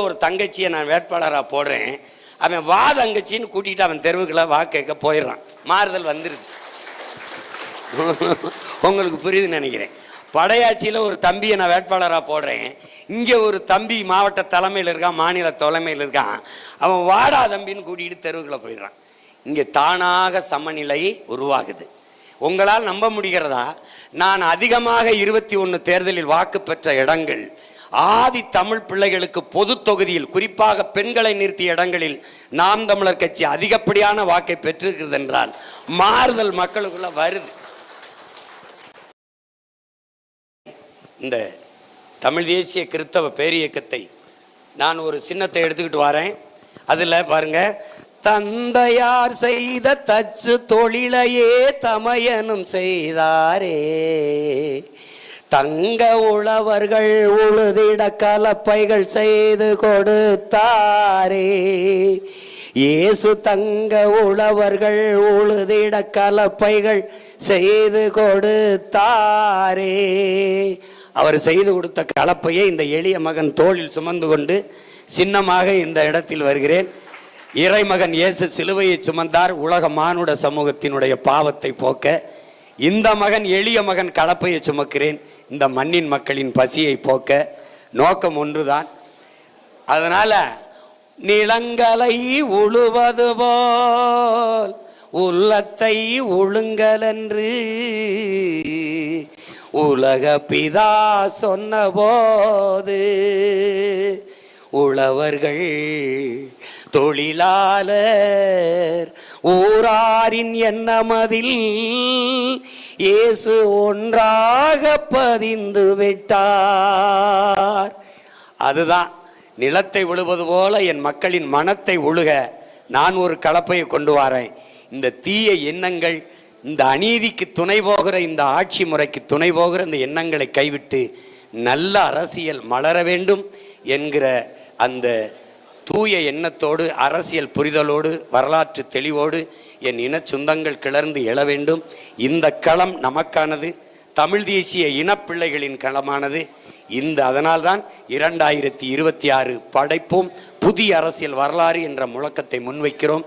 ஒரு தங்கச்சியை நான் வேட்பாளராக போடுறேன், அவன் வா தங்கச்சின்னு கூட்டிகிட்டு அவன் தெருவுக்குள்ள வா கேட்க போயிடுறான். மாறுதல் வந்துடுது. உங்களுக்கு புரியுதுன்னு நினைக்கிறேன். படையாட்சியில் ஒரு தம்பியை நான் வேட்பாளராக போடுறேன், இங்கே ஒரு தம்பி மாவட்ட தலைமையில் இருக்கான், மாநில தலைமையில் இருக்கான், அவன் வாடா தம்பின்னு கூட்டிகிட்டு தெருவுக்குள்ள போயிடுறான். இங்கே தானாக சமநிலை உருவாகுது. உங்களால் நம்ப முடிகிறதா? நான் அதிகமாக 21 தேர்தலில் வாக்கு பெற்ற இடங்கள் ஆதி தமிழ் பிள்ளைகளுக்கு பொது தொகுதியில், குறிப்பாக பெண்களை நிறுத்திய இடங்களில் நாம் தமிழர் கட்சி அதிகப்படியான வாக்கை பெற்றிருக்கிறது என்றால் மாறுதல் மக்களுக்குள்ள வருது. இந்த தமிழ் தேசிய கிறிஸ்தவ பேரியக்கத்தை நான் ஒரு சின்னத்தை எடுத்துக்கிட்டு வரேன். அதில் பாருங்க, தந்தையார் செய்த தச்சு தொழிலையே தமையனும் செய்தாரே, தங்க உழவர்கள் உழுதிட கலப்பைகள் செய்து கொடுத்தாரே, இயேசு தங்க உழவர்கள் உழுதிட கலப்பைகள் செய்து கொடுத்தாரே. அவர் செய்து கொடுத்த கலப்பையை இந்த எளிய மகன் தோளில் சுமந்து கொண்டு சின்னமாக இந்த இடத்தில் வருகிறேன். இறைமகன் இயேசு சிலுவையை சுமந்தார் உலக மானுட சமூகத்தினுடைய பாவத்தை போக்க. இந்த மகன், எளிய மகன் கலப்பையை சுமக்கிறேன், இந்த மண்ணின் மக்களின் பசியை போக்க. நோக்கம் ஒன்றுதான். அதனால நிலங்களை உழுவது போல் உள்ளத்தை உழுங்கலென்று உலக பிதா சொன்னபோது, உழவர்கள் தொழிலாளர் ஊராரின் எண்ணமதில் இயேசு ஒன்றாக பதிந்து விட்டார். அதுதான் நிலத்தை உழுவது போல என் மக்களின் மனத்தை உழுக நான் ஒரு கலப்பையை கொண்டு வரேன். இந்த தீய எண்ணங்கள், இந்த அநீதிக்கு துணை போகிற, இந்த ஆட்சி முறைக்கு துணை போகிற இந்த எண்ணங்களை கைவிட்டு நல்ல அரசியல் மலர வேண்டும் என்கிற அந்த தூய எண்ணத்தோடு, அரசியல் புரிதலோடு, வரலாற்று தெளிவோடு என் இன சொந்தங்கள் கிளர்ந்து எழ வேண்டும். இந்த களம் நமக்கானது, தமிழ் தேசிய இனப்பிள்ளைகளின் களமானது. அதனால்தான் 2026 படைப்போம் புதிய அரசியல் வரலாறு என்ற முழக்கத்தை முன்வைக்கிறோம்.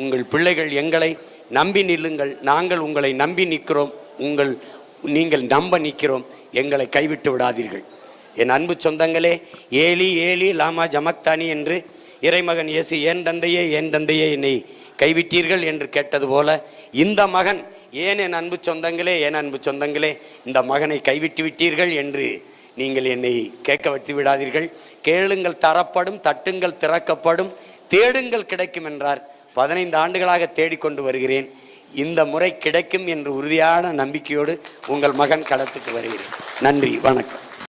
உங்கள் பிள்ளைகள் எங்களை நம்பி நில்லுங்கள், நாங்கள் உங்களை நம்பி நிற்கிறோம், நீங்கள் நம்ப நிற்கிறோம், எங்களை கைவிட்டு விடாதீர்கள். என் அன்பு சொந்தங்களே, ஏலி ஏலி லாமா ஜமக்தானி என்று இறைமகன் இயேசு ஏன் தந்தையே ஏன் தந்தையே என்னை கைவிட்டீர்கள் என்று கேட்டது போல, இந்த மகன் ஏன் என் அன்பு சொந்தங்களே என் அன்பு சொந்தங்களே இந்த மகனை கைவிட்டு விட்டீர்கள் என்று நீங்கள் என்னை கேட்க வைத்து விடாதீர்கள். கேளுங்கள் தரப்படும், தட்டுங்கள் திறக்கப்படும், தேடுங்கள் கிடைக்கும் என்றார். 15 ஆண்டுகளாக தேடிக்கொண்டு வருகிறேன். இந்த முறை கிடைக்கும் என்று உறுதியான நம்பிக்கையோடு உங்கள் மகன் களத்துக்கு வருகிறேன். நன்றி, வணக்கம்.